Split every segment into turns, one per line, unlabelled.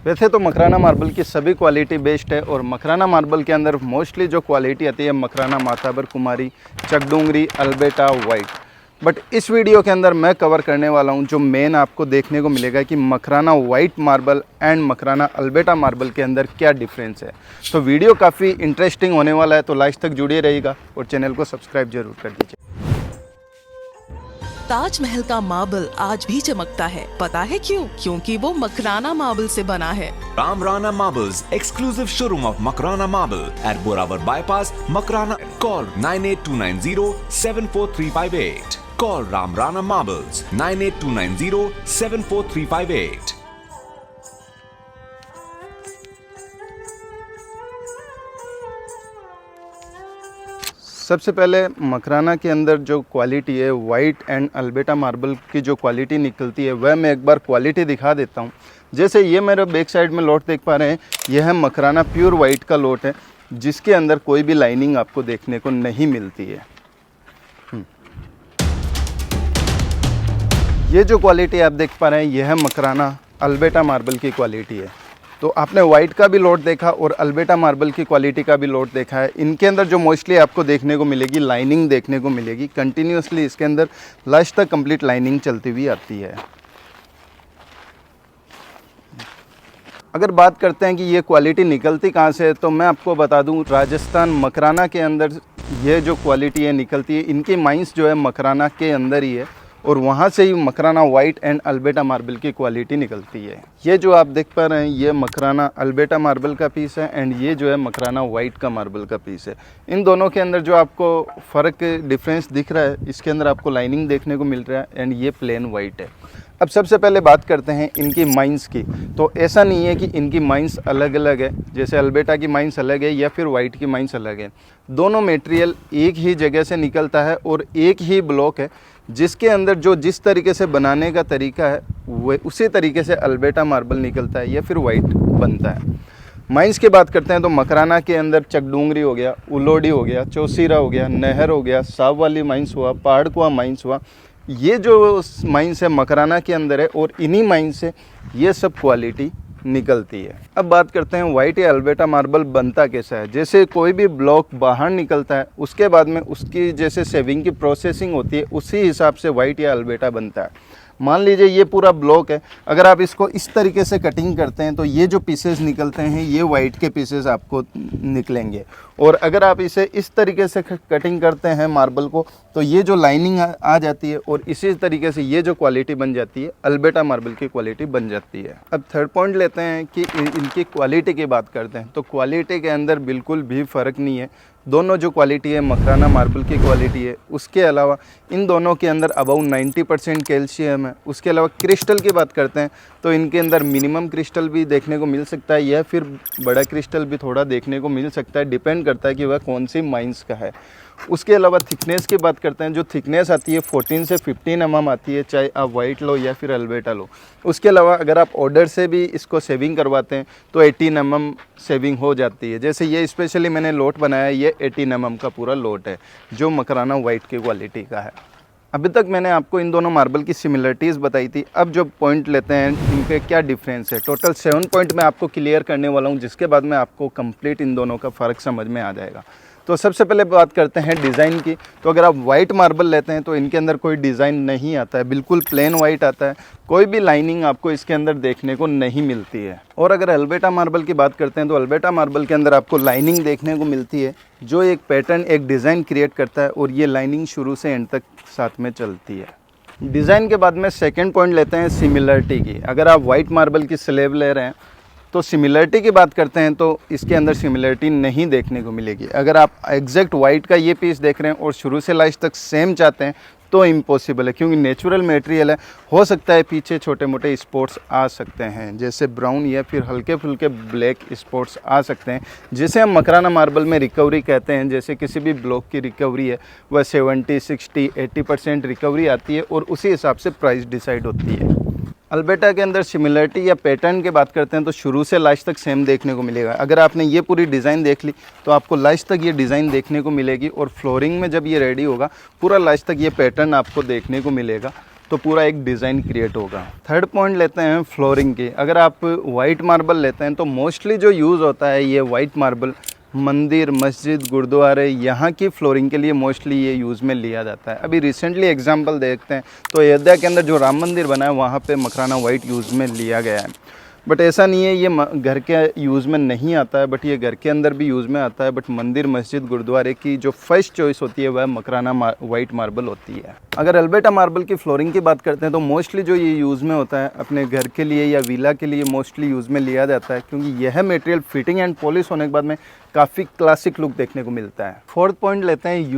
वैसे तो मकराना मार्बल की सभी क्वालिटी बेस्ट है और मकराना मार्बल के अंदर मोस्टली जो क्वालिटी आती है मकराना, माताबर कुमारी, चकडूंगरी, अल्बेटा, वाइट। बट इस वीडियो के अंदर मैं कवर करने वाला हूं जो मेन आपको देखने को मिलेगा कि Makrana white marble and Makrana Alberta marble के अंदर क्या डिफरेंस है। तो वीडियो काफ़ी इंटरेस्टिंग होने वाला है, तो लास्ट तक जुड़े रहिएगा और चैनल को सब्सक्राइब जरूर कर दीजिए।
ताजमहल का मार्बल आज भी चमकता है, पता है क्यों? क्योंकि वो मकराना मार्बल से बना है।
Ramrana Marbles, exclusive showroom of Makrana Marble at Boravar Bypass, Makrana. Call 98290-74358. Call Ramrana Marbles 98290-74358.
सबसे पहले मकराना के अंदर जो क्वालिटी है वाइट एंड अल्बेटा मार्बल की जो क्वालिटी निकलती है वह मैं एक बार क्वालिटी दिखा देता हूँ। जैसे ये मेरे बैक साइड में लोट देख पा रहे हैं, यह है मकराना प्योर वाइट का लोट है जिसके अंदर कोई भी लाइनिंग आपको देखने को नहीं मिलती है। ये जो क्वालिटी आप देख पा रहे हैं यह है मकराना अल्बेटा मार्बल की क्वालिटी है। तो आपने वाइट का भी लोट देखा और अल्बेटा मार्बल की क्वालिटी का भी लोट देखा है। इनके अंदर जो मोस्टली आपको देखने को मिलेगी लाइनिंग देखने को मिलेगी कंटिन्यूसली, इसके अंदर लास्ट तक कंप्लीट लाइनिंग चलती हुई आती है। अगर बात करते हैं कि ये क्वालिटी निकलती कहाँ से है तो मैं आपको बता दूं राजस्थान मकराना के अंदर ये जो क्वालिटी है निकलती है। इनकी माइंस जो है मकराना के अंदर ही है और वहाँ से ही मकराना वाइट एंड अल्बेटा मार्बल की क्वालिटी निकलती है। ये जो आप देख पा रहे हैं ये मकराना अल्बेटा मार्बल का पीस है एंड ये जो है मकराना वाइट का मार्बल का पीस है। इन दोनों के अंदर जो आपको फ़र्क डिफरेंस दिख रहा है, इसके अंदर आपको लाइनिंग देखने को मिल रहा है एंड ये प्लेन वाइट है। अब सबसे पहले बात करते हैं इनकी माइंस की। तो ऐसा नहीं है कि इनकी माइंस अलग अलग है, जैसे अल्बेटा की माइंस अलग है या फिर वाइट की माइंस अलग है। दोनों मटेरियल एक ही जगह से निकलता है और एक ही ब्लॉक है जिसके अंदर जो जिस तरीके से बनाने का तरीका है वो उसी तरीके से अल्बेटा मार्बल निकलता है या फिर वाइट बनता है। माइंस की बात करते हैं तो मकराना के अंदर चकडूंगरी हो गया, उलोडी हो गया, चौसीरा हो गया, नहर हो गया, साव वाली माइंस हुआ, पहाड़कुआ माइंस हुआ। ये जो माइंस है मकराना के अंदर है और इन्हीं माइंस से ये सब क्वालिटी निकलती है। अब बात करते हैं वाइट या अल्बेटा मार्बल बनता कैसा है। जैसे कोई भी ब्लॉक बाहर निकलता है उसके बाद में उसकी जैसे सेविंग की प्रोसेसिंग होती है उसी हिसाब से वाइट या अल्बेटा बनता है। मान लीजिए ये पूरा ब्लॉक है, अगर आप इसको इस तरीके से कटिंग करते हैं तो ये जो पीसेस निकलते हैं ये वाइट के पीसेस आपको निकलेंगे और अगर आप इसे इस तरीके से कटिंग करते हैं मार्बल को तो ये जो लाइनिंग आ जाती है और इसी तरीके से ये जो क्वालिटी बन जाती है अल्बेटा मार्बल की क्वालिटी बन जाती है। अब थर्ड पॉइंट लेते हैं कि इनकी क्वालिटी की बात करते हैं तो क्वालिटी के अंदर बिल्कुल भी फ़र्क नहीं है। दोनों जो क्वालिटी है मकराना मार्बल की क्वालिटी है, उसके अलावा इन दोनों के अंदर अबाउट 90% कैल्शियम है। उसके अलावा क्रिस्टल की बात करते हैं तो इनके अंदर मिनिमम क्रिस्टल भी देखने को मिल सकता है या फिर बड़ा क्रिस्टल भी थोड़ा देखने को मिल सकता है, डिपेंड करता है कि वह कौन सी माइंस का है। उसके अलावा थिकनेस की बात करते हैं, जो थिकनेस आती है 14 से 15 mm आती है, चाहे आप वाइट लो या फिर अल्बेटा लो। उसके अलावा अगर आप ऑर्डर से भी इसको सेविंग करवाते हैं तो 18 mm सेविंग हो जाती है। जैसे ये स्पेशली मैंने लोट बनाया है, ये 18 mm का पूरा लोट है जो मकराना वाइट की क्वालिटी का है। अभी तक मैंने आपको इन दोनों मार्बल की सिमिलरिटीज़ बताई थी। अब जो पॉइंट लेते हैं इनके क्या डिफरेंस है, टोटल 7 पॉइंट मैं आपको क्लियर करने वाला हूँ जिसके बाद में आपको कंप्लीट इन दोनों का फ़र्क समझ में आ जाएगा। तो सबसे पहले बात करते हैं डिज़ाइन की। तो अगर आप वाइट मार्बल लेते हैं तो इनके अंदर कोई डिज़ाइन नहीं आता है, बिल्कुल प्लेन वाइट आता है, कोई भी लाइनिंग आपको इसके अंदर देखने को नहीं मिलती है। और अगर अल्बेटा मार्बल की बात करते हैं तो अल्बेटा मार्बल के अंदर आपको लाइनिंग देखने को मिलती है जो एक पैटर्न, एक डिज़ाइन क्रिएट करता है और ये लाइनिंग शुरू से एंड तक साथ में चलती है। डिज़ाइन के बाद में सेकेंड पॉइंट लेते हैं सिमिलरिटी की। अगर आप वाइट मार्बल की स्लैब ले रहे हैं तो सिमिलरिटी की बात करते हैं तो इसके अंदर सिमिलरिटी नहीं देखने को मिलेगी। अगर आप एग्जैक्ट वाइट का ये पीस देख रहे हैं और शुरू से लास्ट तक सेम चाहते हैं तो इम्पॉसिबल है, क्योंकि नेचुरल मटेरियल है। हो सकता है पीछे छोटे मोटे स्पॉट्स आ सकते हैं, जैसे ब्राउन या फिर हल्के फुल्के ब्लैक स्पॉट्स आ सकते हैं, जिसे हम मकराना मार्बल में रिकवरी कहते हैं। जैसे किसी भी ब्लॉक की रिकवरी है वह 70, 60, 80% रिकवरी आती है और उसी हिसाब से प्राइस डिसाइड होती है। अल्बेटा के अंदर सिमिलरिटी या पैटर्न की बात करते हैं तो शुरू से लास्ट तक सेम देखने को मिलेगा। अगर आपने ये पूरी डिज़ाइन देख ली तो आपको लास्ट तक ये डिज़ाइन देखने को मिलेगी और फ्लोरिंग में जब ये रेडी होगा पूरा लास्ट तक ये पैटर्न आपको देखने को मिलेगा। तो पूरा एक डिज़ाइन क्रिएट होगा। थर्ड पॉइंट लेते हैं फ्लोरिंग की। अगर आप वाइट मार्बल लेते हैं तो मोस्टली जो यूज़ होता है ये वाइट मार्बल मंदिर, मस्जिद, गुरुद्वारे यहाँ की फ्लोरिंग के लिए मोस्टली ये यूज़ में लिया जाता है। अभी रिसेंटली एग्जांपल देखते हैं तो अयोध्या के अंदर जो राम मंदिर बना है वहाँ पे मकराना वाइट यूज़ में लिया गया है। बट ऐसा नहीं है ये घर के यूज़ में नहीं आता है, बट ये घर के अंदर भी यूज़ में आता है। बट मंदिर, मस्जिद, गुरुद्वारे की जो फर्स्ट चॉइस होती है वह मकराना वाइट मार्बल होती है। अगर अल्बर्टा मार्बल की फ्लोरिंग की बात करते हैं तो मोस्टली जो ये यूज़ में होता है अपने घर के लिए या विला के लिए मोस्टली यूज़ में लिया जाता है, क्योंकि यह मटेरियल फिटिंग एंड पॉलिश होने के बाद में काफ़ी क्लासिक लुक देखने को मिलता है। फोर्थ पॉइंट लेते हैं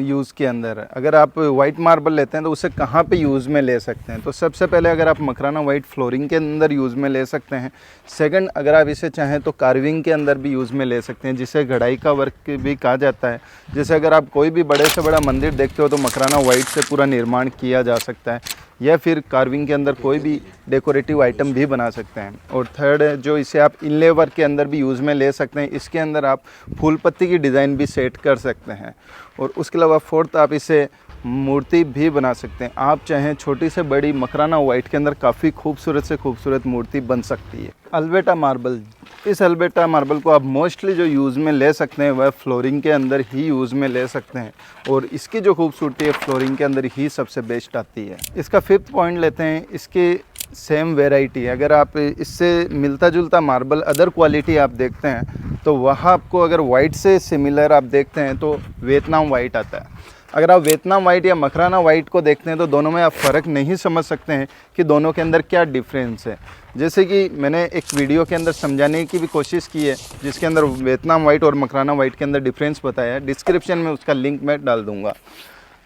यूज़ के अंदर। अगर आप वाइट मार्बल लेते हैं तो उसे कहाँ पे यूज़ में ले सकते हैं, तो सबसे पहले अगर आप मकराना वाइट फ्लोरिंग के अंदर यूज़ में ले सकते हैं। सेकंड, अगर आप इसे चाहें तो कार्विंग के अंदर भी यूज़ में ले सकते हैं, जिसे घड़ाई का वर्क भी कहा जाता है। जैसे अगर आप कोई भी बड़े से बड़ा मंदिर देखते हो तो मकराना वाइट से पूरा निर्माण किया जा सकता है, या फिर कार्विंग के अंदर कोई भी डेकोरेटिव आइटम भी बना सकते हैं। और थर्ड है जो इसे आप इनले वर्क के अंदर भी यूज़ में ले सकते हैं। इसके अंदर आप फूल पत्ती की डिज़ाइन भी सेट कर सकते हैं। और उसके अलावा फोर्थ, आप इसे मूर्ति भी बना सकते हैं। आप चाहें छोटी से बड़ी मकराना वाइट के अंदर काफ़ी खूबसूरत से खूबसूरत मूर्ति बन सकती है। अल्बर्टा मार्बल, इस अल्बर्टा मार्बल को आप मोस्टली जो यूज़ में ले सकते हैं वह फ्लोरिंग के अंदर ही यूज़ में ले सकते हैं, और इसकी जो खूबसूरती है फ्लोरिंग के अंदर ही सबसे बेस्ट आती है। इसका फिफ्थ पॉइंट लेते हैं, इसकी सेम वेराइटी। अगर आप इससे मिलता जुलता मार्बल अदर क्वालिटी आप देखते हैं तो वहाँ आपको अगर वाइट से सिमिलर आप देखते हैं तो वियतनाम वाइट आता है। अगर आप वियतनाम वाइट या मकराना वाइट को देखते हैं तो दोनों में आप फ़र्क नहीं समझ सकते हैं कि दोनों के अंदर क्या डिफरेंस है। जैसे कि मैंने एक वीडियो के अंदर समझाने की भी कोशिश की है जिसके अंदर वियतनाम वाइट और मकराना वाइट के अंदर डिफरेंस बताया है, डिस्क्रिप्शन में उसका लिंक मैं डाल दूँगा।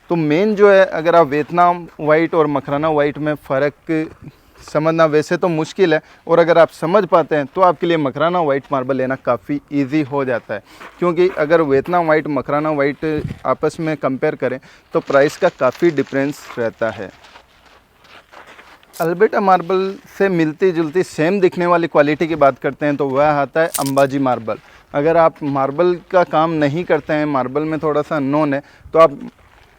तो मेन जो है, अगर आप वियतनाम वाइट और मकराना वाइट में फ़र्क समझना वैसे तो मुश्किल है, और अगर आप समझ पाते हैं तो आपके लिए मकराना वाइट मार्बल लेना काफ़ी इजी हो जाता है। क्योंकि अगर वियतनाम वाइट मकराना वाइट आपस में कंपेयर करें तो प्राइस का काफ़ी डिफरेंस रहता है। अल्बर्टा मार्बल से मिलती जुलती सेम दिखने वाली क्वालिटी की बात करते हैं तो वह आता है अंबाजी मार्बल। अगर आप मार्बल का काम नहीं करते हैं, मार्बल में थोड़ा सा नॉन है, तो आप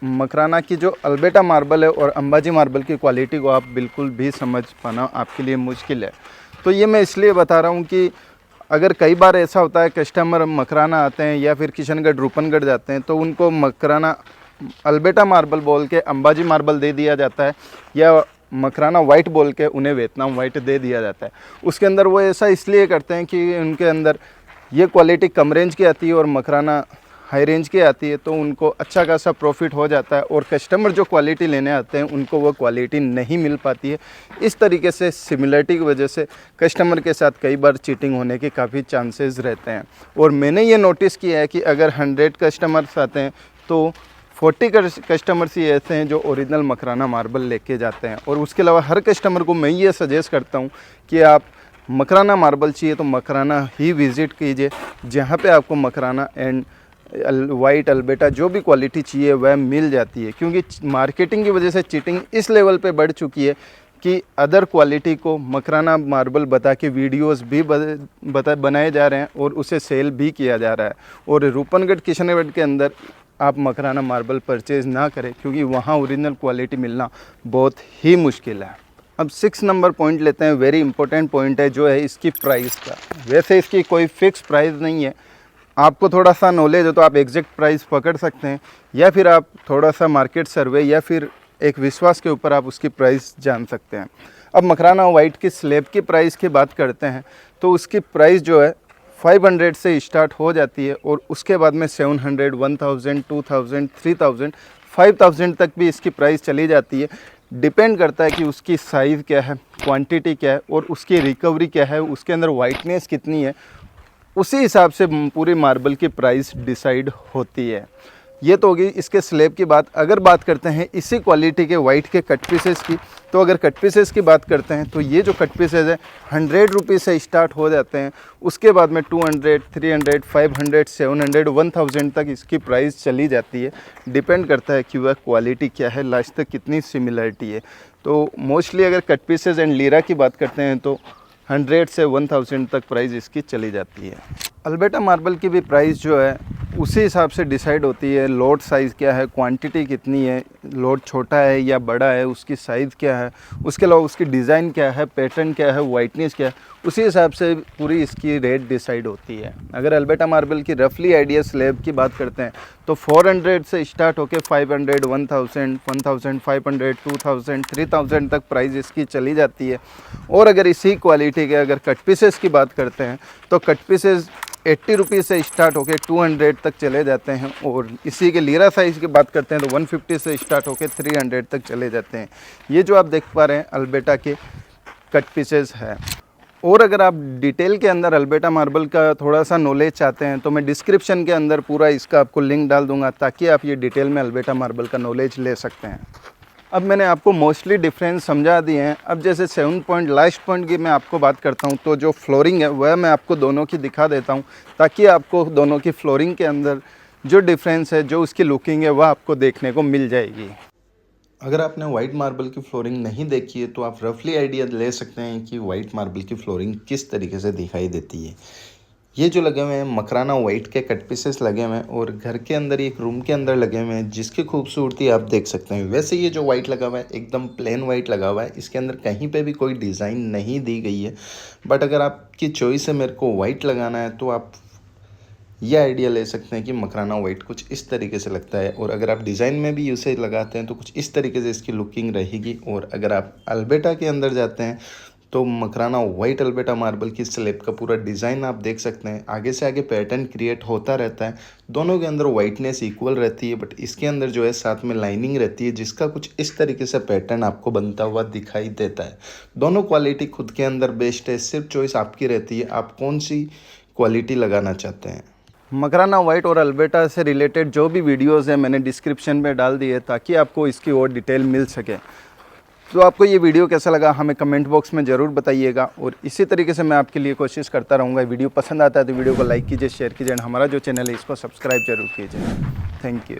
मकराना की जो अल्बर्टा मार्बल है और अंबाजी मार्बल की क्वालिटी को आप बिल्कुल भी समझ पाना आपके लिए मुश्किल है। तो ये मैं इसलिए बता रहा हूँ कि अगर कई बार ऐसा होता है कस्टमर मकराना आते हैं या फिर किशनगढ़ रूपनगढ़ जाते हैं तो उनको मकराना अल्बर्टा मार्बल बोल के अंबाजी मार्बल दे दिया जाता है, या मकराना वाइट बोल के उन्हें वियतनाम वाइट दे दिया जाता है। उसके अंदर वो ऐसा इसलिए करते हैं कि उनके अंदर ये क्वालिटी कम रेंज की आती है और मकराना हाई रेंज की आती है, तो उनको अच्छा खासा प्रॉफिट हो जाता है, और कस्टमर जो क्वालिटी लेने आते हैं उनको वो क्वालिटी नहीं मिल पाती है। इस तरीके से सिमिलरिटी की वजह से कस्टमर के साथ कई बार चीटिंग होने के काफ़ी चांसेस रहते हैं। और मैंने ये नोटिस किया है कि अगर 100 कस्टमर्स आते हैं तो 40 कस्टमर्स ही ऐसे हैं जो ओरिजिनल मकराना मार्बल लेके जाते हैं। और उसके अलावा हर कस्टमर को मैं ये सजेस्ट करता हूँ कि आप मकराना मार्बल चाहिए तो मकराना ही विज़िट कीजिए, जहाँ पे आपको मकराना एंड वाइट अल्बर्टा जो भी क्वालिटी चाहिए वह मिल जाती है। क्योंकि मार्केटिंग की वजह से चीटिंग इस लेवल पे बढ़ चुकी है कि अदर क्वालिटी को मकराना मार्बल बता के वीडियोस भी बनाए जा रहे हैं और उसे सेल भी किया जा रहा है। और रूपनगढ़ किशनगढ़ के अंदर आप मकराना मार्बल परचेज़ ना करें, क्योंकि वहाँ ओरिजिनल क्वालिटी मिलना बहुत ही मुश्किल है। अब 6 नंबर पॉइंट लेते हैं, वेरी इंपॉर्टेंट पॉइंट है, जो है इसकी प्राइस का। वैसे इसकी कोई फिक्स प्राइस नहीं है, आपको थोड़ा सा नॉलेज हो तो आप एग्जैक्ट प्राइस पकड़ सकते हैं, या फिर आप थोड़ा सा मार्केट सर्वे या फिर एक विश्वास के ऊपर आप उसकी प्राइस जान सकते हैं। अब मकराना वाइट की स्लैब की प्राइस की बात करते हैं तो उसकी प्राइस जो है 500 से स्टार्ट हो जाती है, और उसके बाद में 700, 1000, 2000, 3000, 5000 तक भी इसकी प्राइस चली जाती है। डिपेंड करता है कि उसकी साइज़ क्या है, क्वांटिटी क्या है, और उसकी रिकवरी क्या है, उसके अंदर वाइटनेस कितनी है, उसी हिसाब से पूरी मार्बल की प्राइस डिसाइड होती है। ये तो होगी इसके स्लैब की बात। अगर बात करते हैं इसी क्वालिटी के वाइट के कट पीसेस की, तो अगर कट पीसेस की बात करते हैं तो ये जो कट पीसेस है 100 रुपीज़ से स्टार्ट हो जाते हैं। उसके बाद में 200, 300, 500, 700, 1000 तक इसकी प्राइस चली जाती है। डिपेंड करता है कि वह क्वालिटी क्या है, लास्ट तक कितनी सिमिलरिटी है। तो मोस्टली अगर कट पीसेस एंड लीरा की बात करते हैं तो 100 से 1000 तक प्राइस इसकी चली जाती है। अल्बर्टा मार्बल की भी प्राइस जो है उसी हिसाब से डिसाइड होती है। लोड साइज़ क्या है, क्वांटिटी कितनी है, लोड छोटा है या बड़ा है, उसकी साइज़ क्या है, उसके अलावा उसकी डिज़ाइन क्या है, पैटर्न क्या है, वाइटनेस क्या है, उसी हिसाब से पूरी इसकी रेट डिसाइड होती है। अगर अल्बर्टा मार्बल की रफली आइडिया स्लैब की बात करते हैं तो 400 से स्टार्ट होकर 500, 1000, 1500, 2000, 3000 तक प्राइस इसकी चली जाती है। और अगर इसी क्वालिटी के अगर कट पीसेस की बात करते हैं तो कट पीसेस 80 रुपीज़ से स्टार्ट होकर 200 तक चले जाते हैं। और इसी के लीरा साइज़ की बात करते हैं तो 150 से स्टार्ट होकर 300 तक चले जाते हैं। ये जो आप देख पा रहे हैं अल्बर्टा के कट पीसेस है। और अगर आप डिटेल के अंदर अल्बर्टा मार्बल का थोड़ा सा नॉलेज चाहते हैं तो मैं डिस्क्रिप्शन के अंदर पूरा इसका आपको लिंक डाल दूंगा ताकि आप ये डिटेल में अल्बर्टा मार्बल का नॉलेज ले सकते हैं। अब मैंने आपको मोस्टली डिफरेंस समझा दिए हैं। अब जैसे 7 पॉइंट लास्ट पॉइंट की मैं आपको बात करता हूं तो जो फ्लोरिंग है वह मैं आपको दोनों की दिखा देता हूं ताकि आपको दोनों की फ्लोरिंग के अंदर जो डिफरेंस है, जो उसकी लुकिंग है, वह आपको देखने को मिल जाएगी। अगर आपने वाइट मार्बल की फ्लोरिंग नहीं देखी है तो आप रफली आइडिया ले सकते हैं कि वाइट मार्बल की फ्लोरिंग किस तरीके से दिखाई देती है। ये जो लगे हुए हैं मकराना वाइट के कट पीसेस लगे हुए हैं और घर के अंदर एक रूम के अंदर लगे हुए हैं जिसकी खूबसूरती आप देख सकते हैं। वैसे ये जो वाइट लगा हुआ है एकदम प्लेन वाइट लगा हुआ है, इसके अंदर कहीं पे भी कोई डिज़ाइन नहीं दी गई है। बट अगर आपकी चॉइस है मेरे को वाइट लगाना है तो आप ये आइडिया ले सकते हैं कि मकराना वाइट कुछ इस तरीके से लगता है। और अगर आप डिज़ाइन में भी उसे लगाते हैं तो कुछ इस तरीके से इसकी लुकिंग रहेगी। और अगर आप अल्बर्टा के अंदर जाते हैं तो मकराना वाइट अल्बर्टा मार्बल की स्लैब का पूरा डिज़ाइन आप देख सकते हैं। आगे से आगे पैटर्न क्रिएट होता रहता है, दोनों के अंदर वाइटनेस इक्वल रहती है। बट इसके अंदर जो है साथ में लाइनिंग रहती है जिसका कुछ इस तरीके से पैटर्न आपको बनता हुआ दिखाई देता है। दोनों क्वालिटी खुद के अंदर बेस्ट है, सिर्फ चॉइस आपकी रहती है आप कौन सी क्वालिटी लगाना चाहते हैं। मकराना वाइट और अल्बर्टा से रिलेटेड जो भी वीडियोस हैं मैंने डिस्क्रिप्शन में डाल दिए ताकि आपको इसकी और डिटेल मिल सके। तो आपको ये वीडियो कैसा लगा हमें कमेंट बॉक्स में ज़रूर बताइएगा। और इसी तरीके से मैं आपके लिए कोशिश करता रहूँगा। वीडियो पसंद आता है तो वीडियो को लाइक कीजिए, शेयर कीजिए और हमारा जो चैनल है इसको सब्सक्राइब जरूर कीजिए। Thank you.